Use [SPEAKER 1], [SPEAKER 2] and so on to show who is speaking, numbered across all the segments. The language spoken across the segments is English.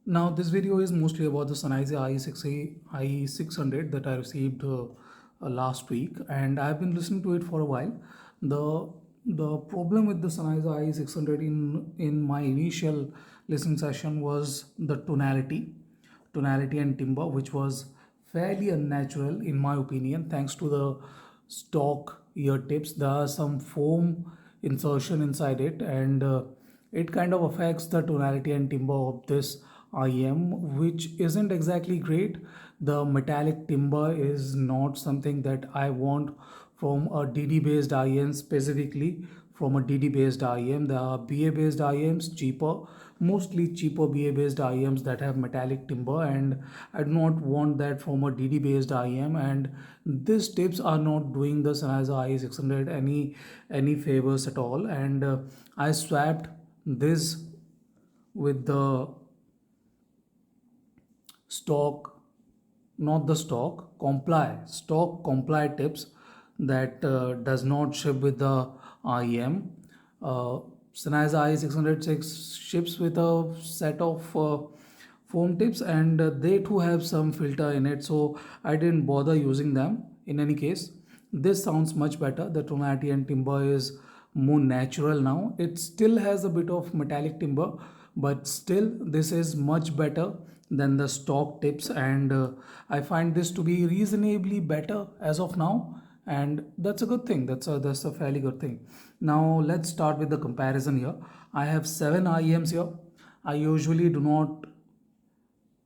[SPEAKER 1] Now this video is mostly about the Sennheiser IE600 that I received last week, and I've been listening to it for a while. The the problem with the Sennheiser IE600 in my initial listening session was the tonality and timbre, which was fairly unnatural in my opinion. Thanks to the stock ear tips, there are some foam insertion inside it, and it kind of affects the tonality and timbre of this IM, which isn't exactly great. The metallic timbre is not something that I want from a DD based IM, specifically from a DD based IM. There are BA based IMs cheaper, mostly cheaper BA based IMs that have metallic timbre, and I do not want that from a DD based IM. And these tips are not doing the Sennheiser IE600 any favors at all. And I swapped this with the stock, not the stock comply tips that does not ship with the IEM. uh, Sennheiser IE606 ships with a set of foam tips, and they too have some filter in it, so I didn't bother using them. In any case, this sounds much better. The tonality and timbre is more natural now. It still has a bit of metallic timbre, but still this is much better than the stock tips, and I find this to be reasonably better as of now, and that's a good thing. That's a fairly good thing. Now let's start with the comparison here. I have 7 IEMs here. I usually do not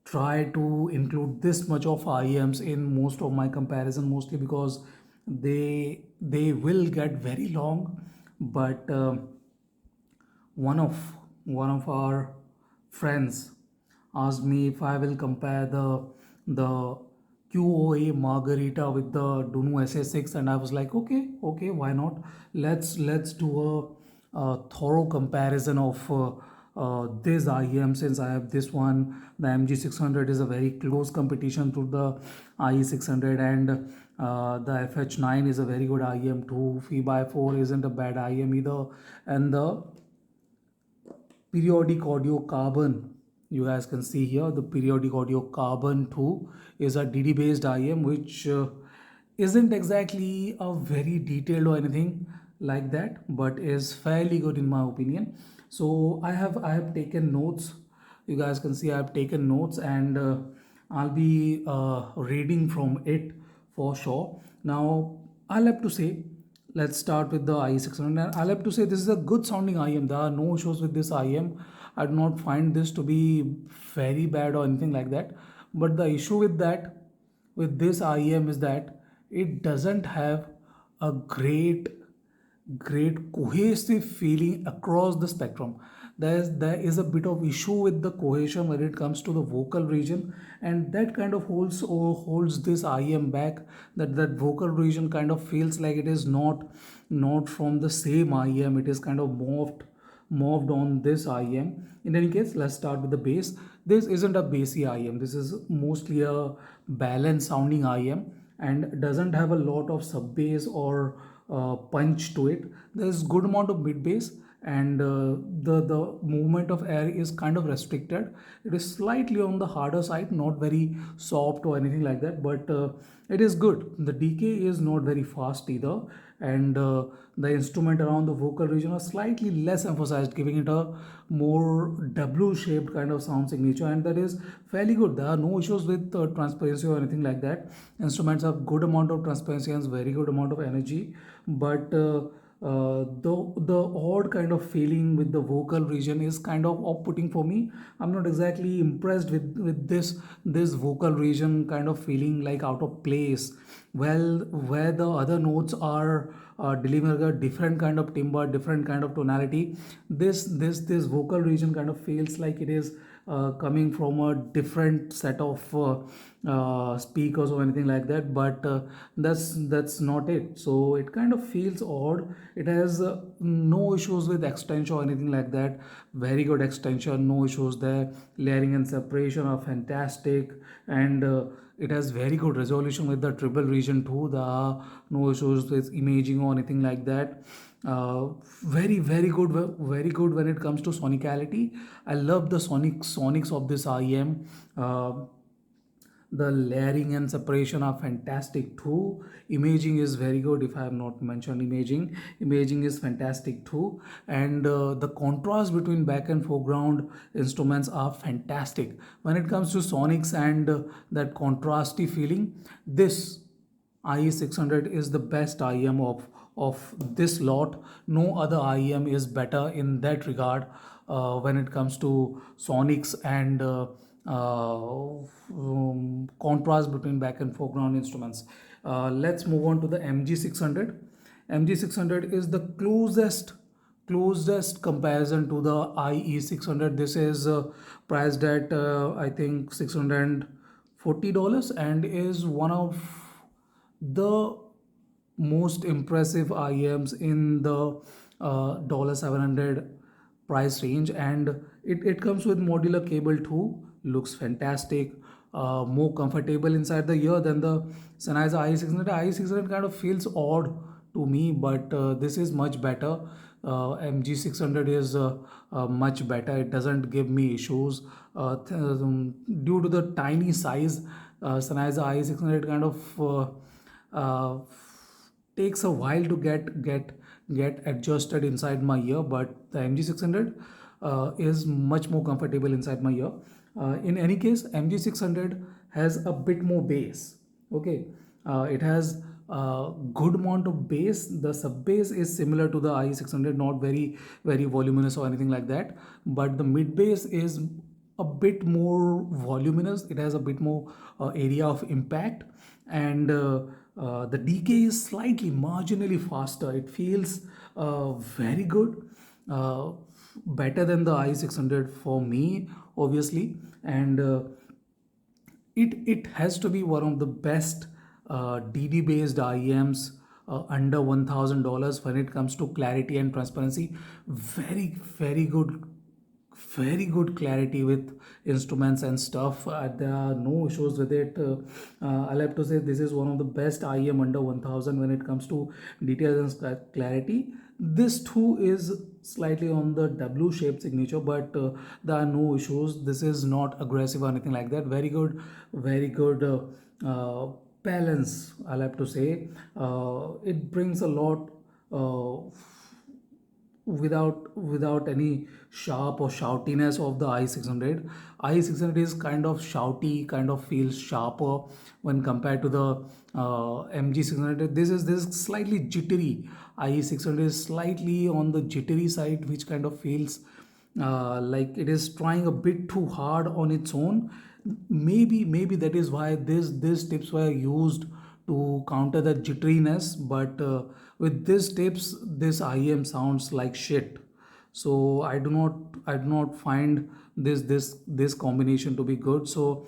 [SPEAKER 1] try to include this much of IEMs in most of my comparison, mostly because they will get very long. But one of one of our friends asked me if I will compare the QOA Margarita with the Dunu SA6, and I was like, okay, why not? Let's do a thorough comparison of this IEM, since I have this one. The MG600 is a very close competition to the IE600, and the FH9 is a very good IEM too. FIBAE 4 isn't a bad IEM either, and the periodic audio carbon, you guys can see here, the periodic audio carbon 2 is a DD based IM, which isn't exactly a very detailed or anything like that, but is fairly good in my opinion. So I have taken notes. You guys can see I have taken notes, and I'll be reading from it for sure. Now I'll have to say, let's start with the IE600. And I'll have to say this is a good sounding IM. There are no issues with this IM. I do not find this to be very bad or anything like that. But the issue with this IM is that it doesn't have a great cohesive feeling across the spectrum. There is a bit of issue with the cohesion when it comes to the vocal region, and that kind of holds this IM back. That vocal region kind of feels like it is not from the same IM. It is kind of morphed on this IM. In any case, let's start with the bass. This isn't a bassy IM. This is mostly a balanced sounding IM, and doesn't have a lot of sub bass or punch to it. There's good amount of mid bass, and the movement of air is kind of restricted. It is slightly on the harder side, not very soft or anything like that, but it is good. The decay is not very fast either, and the instrument around the vocal region are slightly less emphasized, giving it a more W shaped kind of sound signature, and that is fairly good. There are no issues with transparency or anything like that. Instruments have good amount of transparency and very good amount of energy, but the odd kind of feeling with the vocal region is kind of off-putting for me. I'm not exactly impressed with this vocal region kind of feeling like out of place. Well, where the other notes are delivering a different kind of timbre, different kind of tonality, this vocal region kind of feels like it is coming from a different set of speakers or anything like that, but that's not it. So it kind of feels odd. It has no issues with extension or anything like that. Very good extension, no issues there. Layering and separation are fantastic, and it has very good resolution with the triple region too. There are no issues with imaging or anything like that. uh, very good, very good when it comes to sonicality. I love the sonics of this IEM. The layering and separation are fantastic too. Imaging is very good. If I have not mentioned imaging is fantastic too. And the contrast between back and foreground instruments are fantastic when it comes to sonics and that contrasty feeling. This IE600 is the best IEM of this lot. No other IEM is better in that regard when it comes to sonics and contrast between back and foreground instruments. Let's move on to the MG600. MG600 is the closest comparison to the IE600. This is priced at I think $640 and is one of the most impressive IEMs in the $700 price range, and it comes with modular cable too. Looks fantastic, more comfortable inside the ear than the Sennheiser IE600. IE600 kind of feels odd to me, but this is much better. MG600 is much better. It doesn't give me issues due to the tiny size. Sennheiser IE600 kind of uh, takes a while to get adjusted inside my ear, but the MG600 is much more comfortable inside my ear. In any case, MG600 has a bit more bass. Okay, it has a good amount of bass. The sub bass is similar to the IE600, not very voluminous or anything like that, but the mid bass is a bit more voluminous. It has a bit more area of impact, and the decay is slightly marginally faster. It feels very good, better than the IE600 for me, obviously, and it has to be one of the best DD based IEMs under $1,000 when it comes to clarity and transparency. Very good clarity with instruments and stuff. There are no issues with it. I'll have to say this is one of the best IEM under 1000 when it comes to details and clarity. This too is slightly on the W shaped signature, but there are no issues. This is not aggressive or anything like that. Very good balance, I'll have to say. It brings a lot without any sharp or shoutiness of the i600. I600 is kind of shouty, kind of feels sharper when compared to the MG600. This is slightly jittery. I600 is slightly on the jittery side, which kind of feels like it is trying a bit too hard on its own. Maybe that is why these tips were used to counter the jitteriness, but with these tips this IEM sounds like shit. So I do not find this combination to be good. So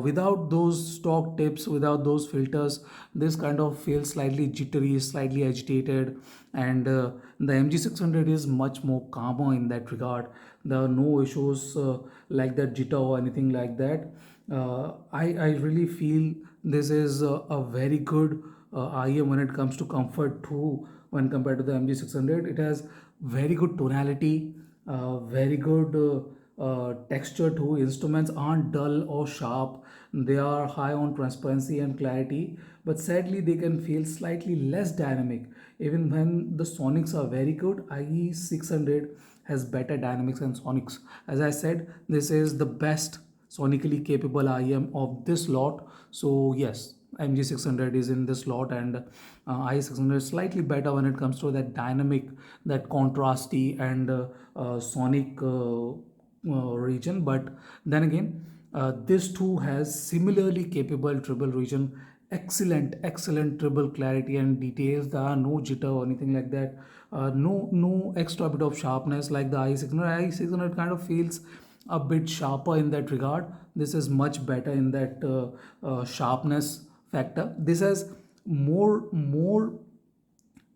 [SPEAKER 1] without those stock tips, without those filters, this kind of feels slightly jittery, slightly agitated, and the MG600 is much more calmer in that regard. There are no issues like that jitter or anything like that. I really feel this is a very good IEM when it comes to comfort too. When compared to the MG600, it has very good tonality, very good texture too. Instruments aren't dull or sharp. They are high on transparency and clarity, but sadly they can feel slightly less dynamic. Even when the sonics are very good, IE600 has better dynamics and sonics. As I said, this is the best sonically capable IEM of this lot. So yes, MG600 is in this lot, and IE600 is slightly better when it comes to that dynamic, that contrasty and sonic region. But then again, this too has similarly capable treble region, excellent treble clarity and details. There are no jitter or anything like that. No extra bit of sharpness like the i600. I600 kind of feels a bit sharper in that regard. This is much better in that sharpness factor. This has more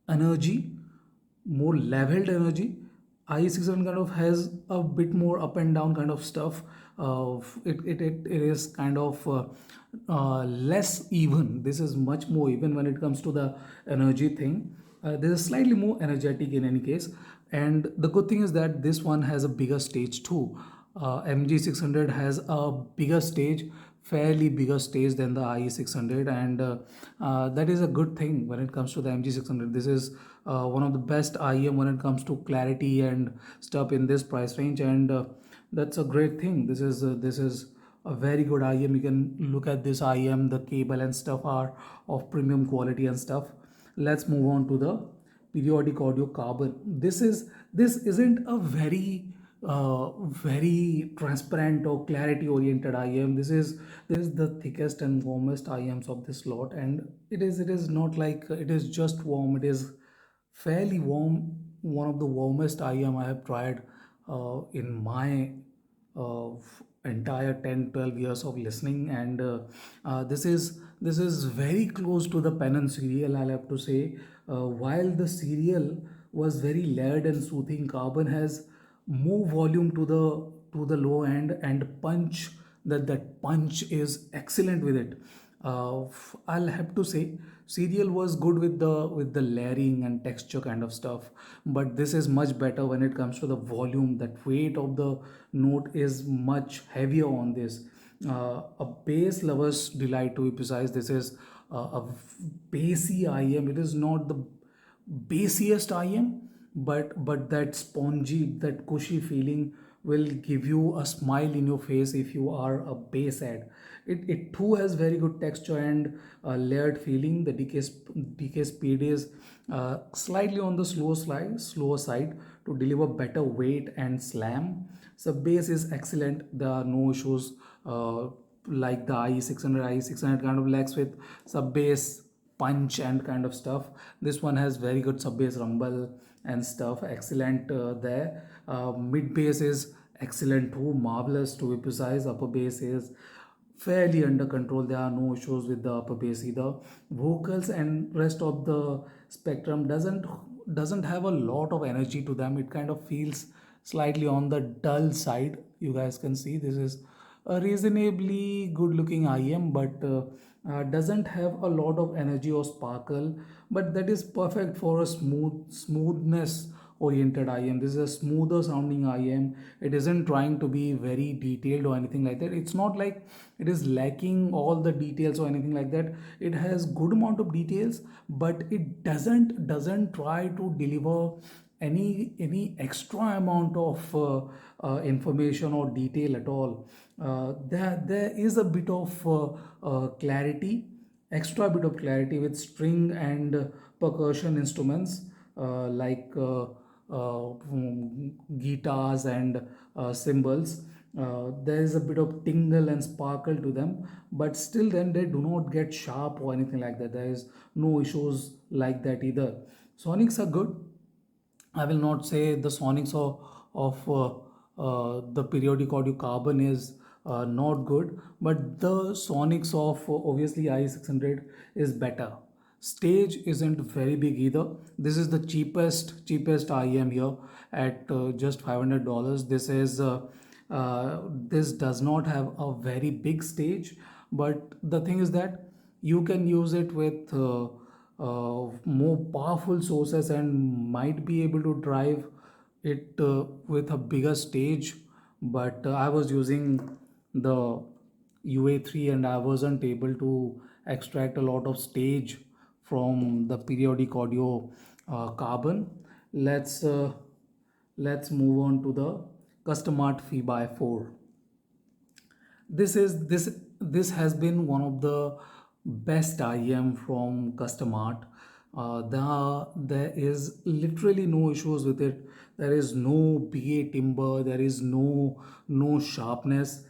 [SPEAKER 1] energy, more leveled energy. IE600 kind of has a bit more up and down kind of stuff. It is kind of less even. This is much more even when it comes to the energy thing. This is slightly more energetic in any case, and the good thing is that this one has a bigger stage too. MG600 has a bigger stage, fairly bigger stage than the IE600, and that is a good thing when it comes to the MG600. This is one of the best IEM when it comes to clarity and stuff in this price range, and that's a great thing. This is a very good IEM. You can look at this IEM, the cable and stuff are of premium quality and stuff. Let's move on to the periodic audio carbon. This isn't a very transparent or clarity oriented IM. This is the thickest and warmest IMs of this lot, and it is not like it is just warm. It is fairly warm, one of the warmest IM I have tried in my entire 10-12 years of listening, and this is very close to the pen and serial, I'll have to say. While the serial was very layered and soothing, carbon has more volume to the low end, and punch, that punch is excellent with it. I'll have to say serial was good with the layering and texture kind of stuff, but this is much better when it comes to the volume. That weight of the note is much heavier on this. A bass lover's delight, to be precise. This is a bassy IM. It is not the bassiest IM, but that spongy, that cushy feeling will give you a smile in your face if you are a bass head. It too has very good texture and layered feeling. The decay speed is slightly on the slower side to deliver better weight and slam. So bass is excellent. There are no issues like the IE600 kind of lacks with sub bass punch and kind of stuff. This one has very good sub bass rumble and stuff. Excellent there. Mid bass is excellent too, marvelous to be precise. Upper bass is fairly under control. There are no issues with the upper bass either. Vocals and rest of the spectrum doesn't have a lot of energy to them. It kind of feels slightly on the dull side. You guys can see this is a reasonably good looking IM, but doesn't have a lot of energy or sparkle, but that is perfect for a smoothness oriented IM. This is a smoother sounding IM. It isn't trying to be very detailed or anything like that. It's not like it is lacking all the details or anything like that. It has good amount of details, but it doesn't try to deliver any extra amount of information or detail at all. There is a bit of clarity, extra bit of clarity with string and percussion instruments like guitars and cymbals. There is a bit of tingle and sparkle to them, but still then they do not get sharp or anything like that. There is no issues like that either. Sonics are good. I will not say the sonics of the periodic audio carbon is not good, but the sonics of obviously IE600 is better. Stage isn't very big either. This is the cheapest IEM here at just $500. This does not have a very big stage, but the thing is that you can use it with more powerful sources and might be able to drive it with a bigger stage. But I was using the UA3 and I wasn't able to extract a lot of stage from the periodic audio carbon. Let's move on to the Custom Art FIBAE 4. This has been one of the best IEM from Custom Art. There is literally no issues with it. There is no BA timber. There is no sharpness.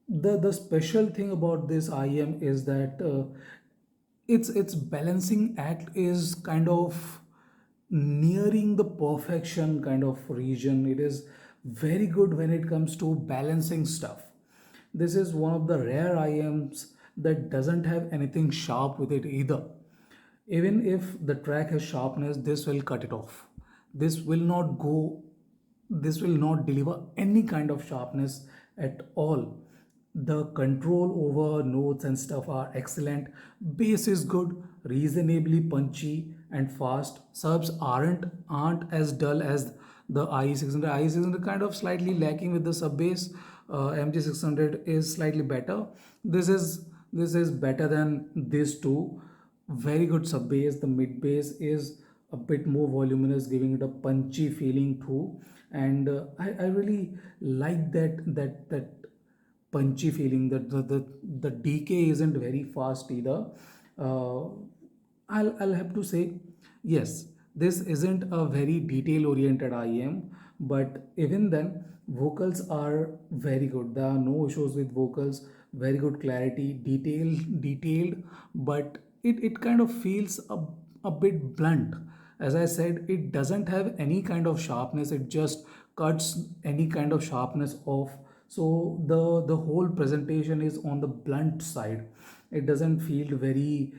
[SPEAKER 1] The special thing about this IEM is that its balancing act is kind of nearing the perfection kind of region. It is very good when it comes to balancing stuff. This is one of the rare IMs that doesn't have anything sharp with it either. Even if the track has sharpness, this will cut it off. This will not go, this will not deliver any kind of sharpness at all. The control over notes and stuff are excellent. Bass is good, reasonably punchy, and fast. Subs aren't as dull as the IE600. IE600 kind of slightly lacking with the sub bass. MG600 is slightly better. This is better than these two. Very good sub bass. The mid bass is a bit more voluminous, giving it a punchy feeling too. And I really like that punchy feeling. That the decay isn't very fast either. uh, I'll have to say yes, this isn't a very detail oriented IEM, but even then vocals are very good. There are no issues with vocals. Very good clarity, detailed, but it kind of feels a bit blunt. As I said, it doesn't have any kind of sharpness. It just cuts any kind of sharpness off. So the whole presentation is on the blunt side. It doesn't feel very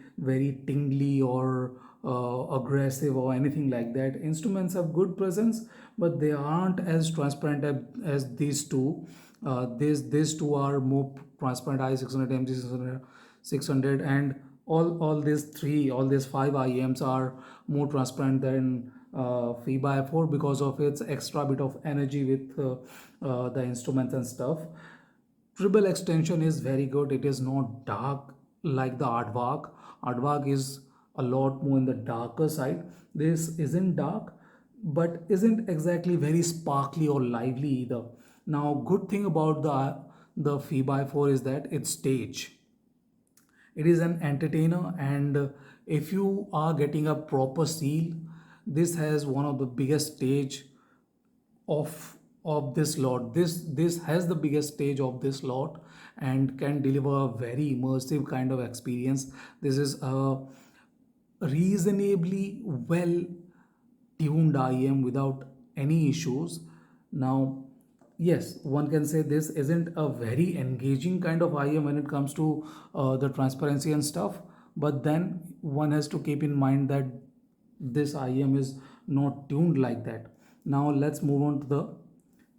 [SPEAKER 1] tingly or aggressive or anything like that. Instruments have good presence, but they aren't as transparent as these two. These two are more transparent. I600, MG600, and all these five IEMs are more transparent than FIBAE F4 because of its extra bit of energy with the instruments and stuff. Treble extension is very good. It is not dark like the Aardvark. Aardvark is a lot more in the darker side. This isn't dark, but isn't exactly very sparkly or lively either. Now, good thing about the FIBAE 4 is that it's stage. It is an entertainer, and if you are getting a proper seal, this has one of the biggest stage of this lot. This has the biggest stage of this lot and can deliver a very immersive kind of experience. This is a reasonably well tuned IEM without any issues. Now, yes, one can say this isn't a very engaging kind of IEM when it comes to the transparency and stuff, but then one has to keep in mind that this IEM is not tuned like that. Now let's move on to the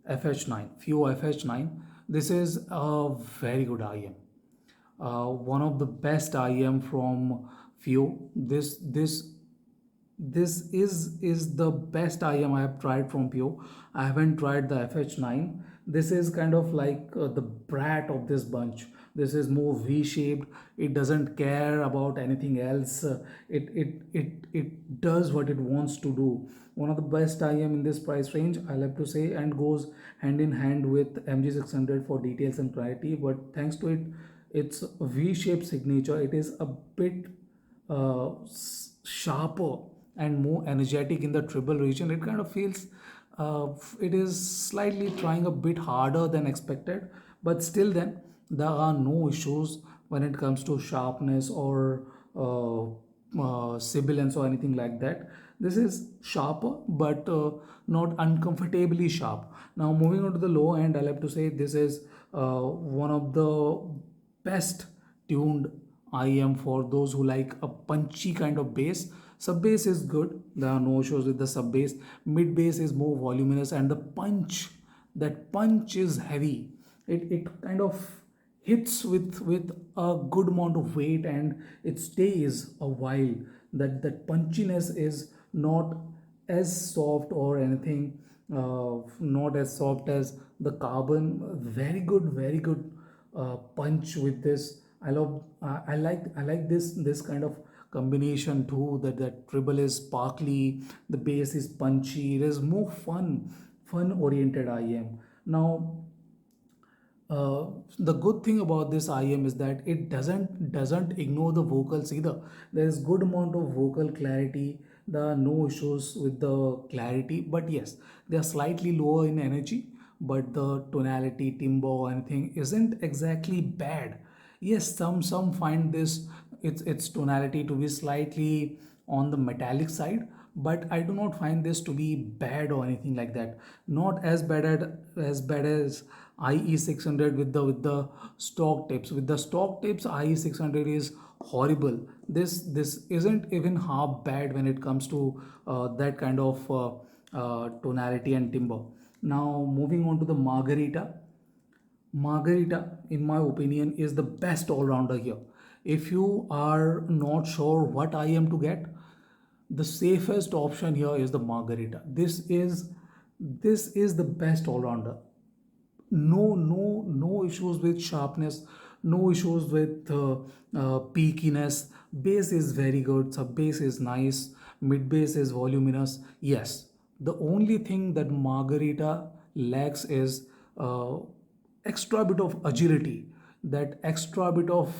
[SPEAKER 1] FH9, FiiO FH9. This is a very good IEM. One of the best IEM from FiiO. This is the best IEM I have tried from FiiO. I haven't tried the FH9. This is kind of like the brat of this bunch. This is more V-shaped. It doesn't care about anything else. It does what it wants to do. One of the best IEM in this price range, I'll have to say, and goes hand in hand with MG600 for details and clarity. But thanks to its V-shaped signature, it is a bit sharper and more energetic in the treble region. It kind of feels it is slightly trying a bit harder than expected, but still then there are no issues when it comes to sharpness or sibilance or anything like that. This is sharper, but not uncomfortably sharp. Now moving on to the low end, I'll have to say this is one of the best tuned IEM for those who like a punchy kind of bass. Sub bass is good. There are no issues with the sub bass. Mid bass is more voluminous, and the punch, that punch is heavy. It kind of hits with a good amount of weight, and it stays a while. That punchiness is not as soft or anything, not as soft as the carbon. Very good punch with this. I like this kind of combination too. That treble is sparkly, the bass is punchy. It is more fun oriented IEM. Now the good thing about this IEM is that it doesn't ignore the vocals either. There is good amount of vocal clarity. There are no issues with the clarity, but yes, they are slightly lower in energy, but the tonality, timbre, or anything isn't exactly bad. Yes, some find this its tonality to be slightly on the metallic side, but I do not find this to be bad or anything like that. Not as IE600 with the stock tips. With the stock tips, IE600 is horrible. This isn't even half bad when it comes to that kind of tonality and timbre. Now moving on to the Margarita. Margarita, in my opinion, is the best all rounder here. If you are not sure what IEM to get, The safest option here is the Margarita. This is the best all-rounder. No issues with sharpness, no issues with peakiness. Bass is very good, sub bass is nice, mid bass is voluminous. Yes, the only thing that Margarita lacks is uh, extra bit of agility, that extra bit of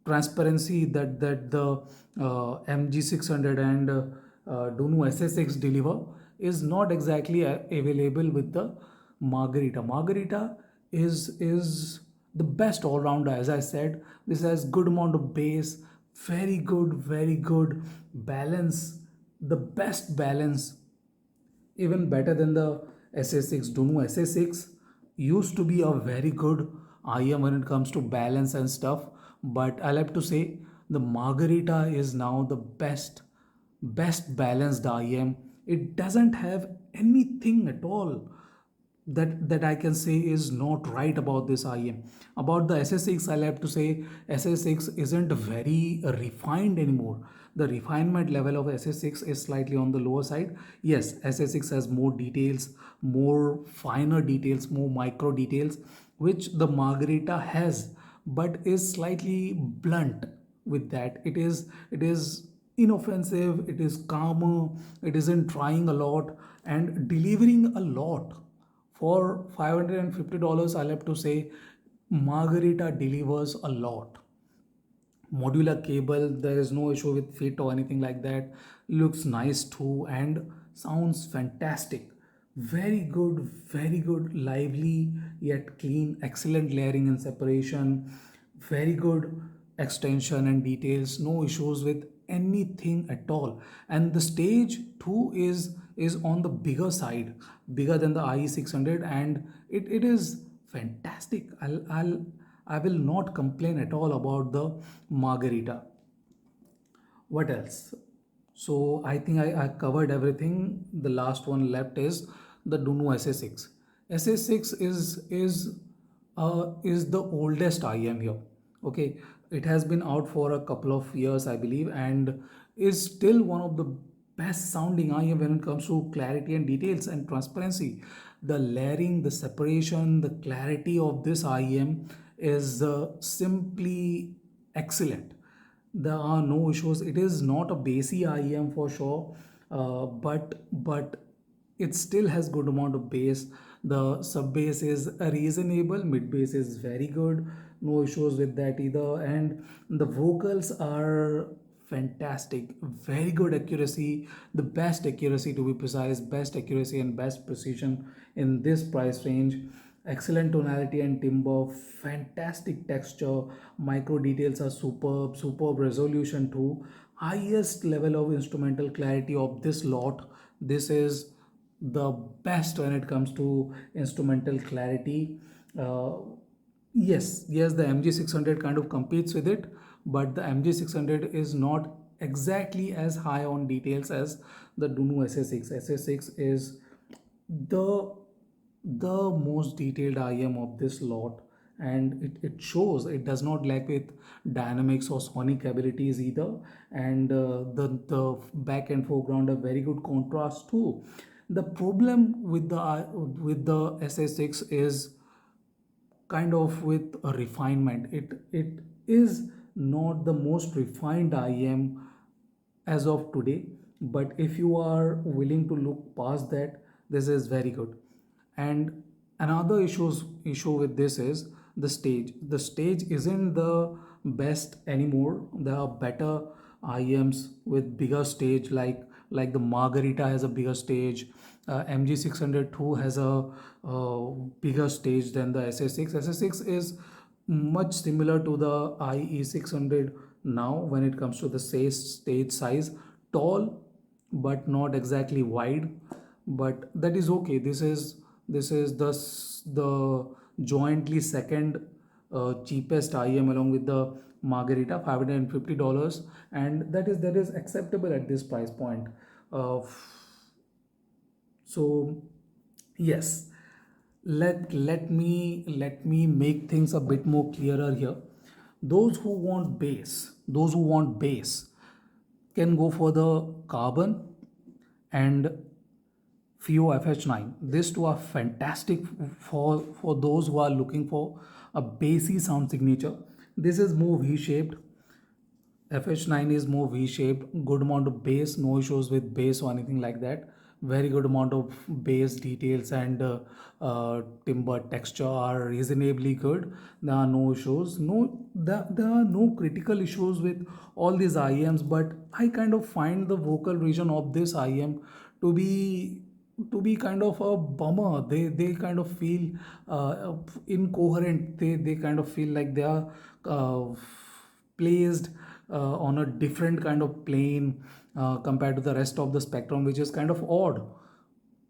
[SPEAKER 1] transparency that the MG600 and Dunu SA6 deliver is not exactly available with the Margarita. Margarita is the best all rounder. As I said, this has good amount of bass, very good balance, the best balance, even better than the SA6. Dunu SA6 used to be a very good IM when it comes to balance and stuff, but I'll have to say the Margarita is now the best balanced IM. It doesn't have anything at all that I can say is not right about this IM. About the SS6, I'll have to say SS6 isn't very refined anymore. The refinement level of SS6 is slightly on the lower side. Yes, SS6 has more details, more finer details, more micro details, which the Margarita has, but is slightly blunt with that. It is inoffensive, it is calmer, it isn't trying a lot and delivering a lot. For $550, I'll have to say Margarita delivers a lot. Modular cable, there is no issue with fit or anything like that. Looks nice too and sounds fantastic. Very good, lively yet clean, excellent layering and separation, very good extension and details, no issues with anything at all. And the stage too is on the bigger side, bigger than the IE600, and it is fantastic. I will not complain at all about the Margarita. What else? So I think I covered everything. The last one left is the Dunu SA6. SA6 is the oldest IM here. Okay, it has been out for a couple of years, I believe, and is still one of the best sounding IM when it comes to clarity and details and transparency. The layering, the separation, the clarity of this IM is simply excellent. There are no issues. It is not a bassy IEM for sure, but it still has good amount of bass. The sub bass is reasonable, mid bass is very good, no issues with that either, and the vocals are fantastic, very good accuracy, the best accuracy to be precise, best accuracy and best precision in this price range. Excellent tonality and timbre, fantastic texture, micro details are superb resolution too, highest level of instrumental clarity of this lot. This is the best when it comes to instrumental clarity. uh, yes, the MG600 kind of competes with it, but the MG600 is not exactly as high on details as the Dunu SA6. SA6 is the most detailed IM of this lot, and it shows. It does not lack with dynamics or sonic abilities either, and the back and foreground have very good contrast too. The problem with the SA6 is kind of with a refinement. It is not the most refined IM as of today, but if you are willing to look past that, this is very good. And another issue with this is the stage. The stage isn't the best anymore. There are better IMs with bigger stage, like the Margarita has a bigger stage. MG600 too has a bigger stage than the SA6. SA6 is much similar to the IE600 now when it comes to the stage size, tall but not exactly wide, but that is okay. This is the jointly second cheapest IM along with the Margarita, $550, and that is acceptable at this price point. uh, so yes, let me make things a bit more clearer here. Those who want bass, can go for the carbon and FiiO FH9. These two are fantastic for those who are looking for a bassy sound signature. This is more V-shaped. FH9 is more V-shaped, good amount of bass, no issues with bass or anything like that. Very good amount of bass details and timber texture are reasonably good. There are no issues. There are no critical issues with all these IEMs, but I kind of find the vocal region of this IEM to be kind of a bummer. They kind of feel incoherent. They kind of feel like they are placed on a different kind of plane compared to the rest of the spectrum, which is kind of odd.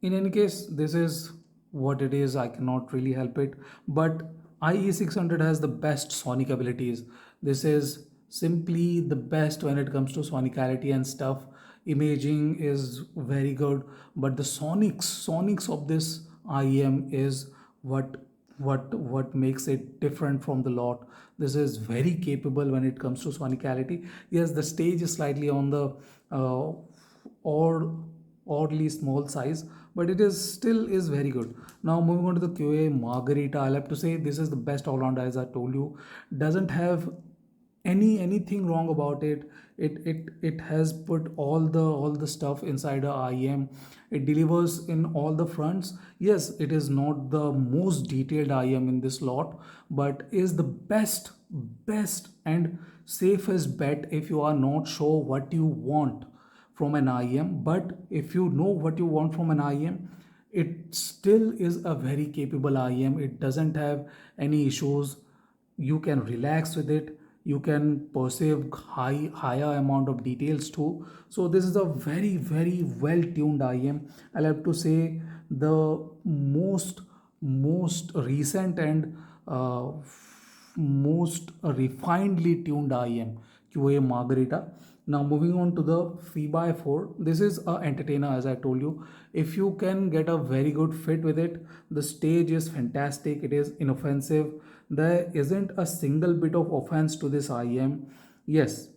[SPEAKER 1] In any case, this is what it is. I cannot really help it. But IE600 has the best sonic abilities. This is simply the best when it comes to sonicality and stuff. Imaging is very good, but the sonics of this IEM is what what makes it different from the lot. This is very capable when it comes to sonicality. Yes, the stage is slightly on the uh, odd oddly small size, but it is still is very good. Now moving on to the QA Margarita, I'll have to say this is the best all-rounder, as I told you. Doesn't have anything wrong about it. It has put all the stuff inside a IEM. It delivers in all the fronts. Yes, it is not the most detailed IEM in this lot, but is the best and safest bet if you are not sure what you want from an IEM. But if you know what you want from an IEM, it still is a very capable IEM. It doesn't have any issues. You can relax with it. You can perceive higher amount of details too. So this is a very well tuned IEM. I'll have to say the most recent and most refinedly tuned IEM, QA Margarita. Now moving on to the FIBAE 4. This is a entertainer, as I told you. If you can get a very good fit with it, the stage is fantastic. It is inoffensive. There isn't a single bit of offense to this IEM. Yes,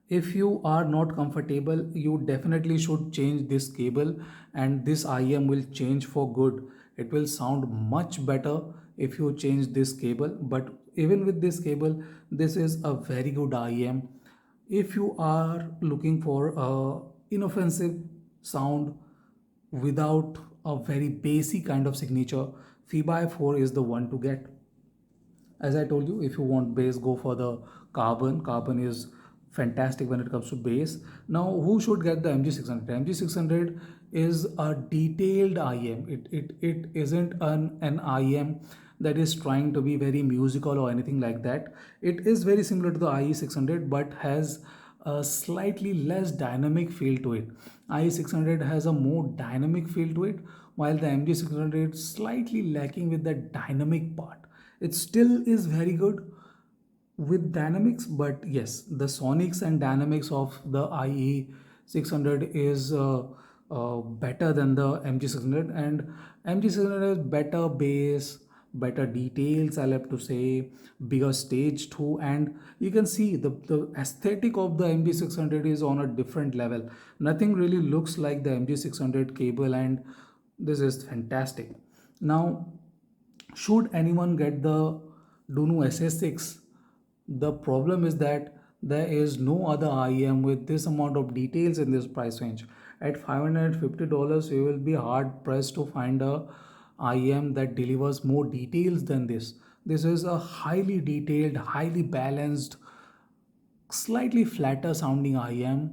[SPEAKER 1] if you are not comfortable, you definitely should change this cable, and this IEM will change for good. It will sound much better if you change this cable. But even with this cable, this is a very good IEM. If you are looking for a inoffensive sound without a very basic kind of signature, FIBAE 4 is the one to get. As I told you, if you want bass, go for the carbon is fantastic when it comes to bass. Now who should get the MG600? MG600 is a detailed IEM. It isn't an IEM that is trying to be very musical or anything like that. It is very similar to the IE600, but has a slightly less dynamic feel to it. IE600 has a more dynamic feel to it, while the MG600 is slightly lacking with the dynamic part. It still is very good with dynamics, but yes, the sonics and dynamics of the IE600 is better than the MG600, and MG600 has better bass, better details, I'll have to say, bigger stage too, and you can see the aesthetic of the MG600 is on a different level. Nothing really looks like the MG600 cable, and this is fantastic. Now, should anyone get the Dunu SA6? The problem is that there is no other IEM with this amount of details in this price range. At $550, you will be hard pressed to find a IEM that delivers more details than this. This is a highly detailed, highly balanced, slightly flatter sounding IEM.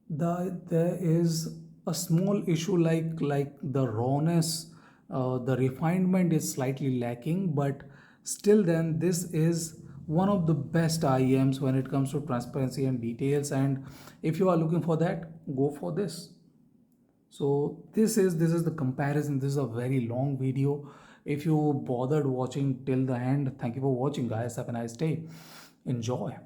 [SPEAKER 1] There is a small issue like the rawness, the refinement is slightly lacking, but still then this is one of the best IEMs when it comes to transparency and details. And if you are looking for that, go for this. So this is the comparison. This is a very long video. If you bothered watching till the end, thank you for watching, guys. Have a nice day. Enjoy.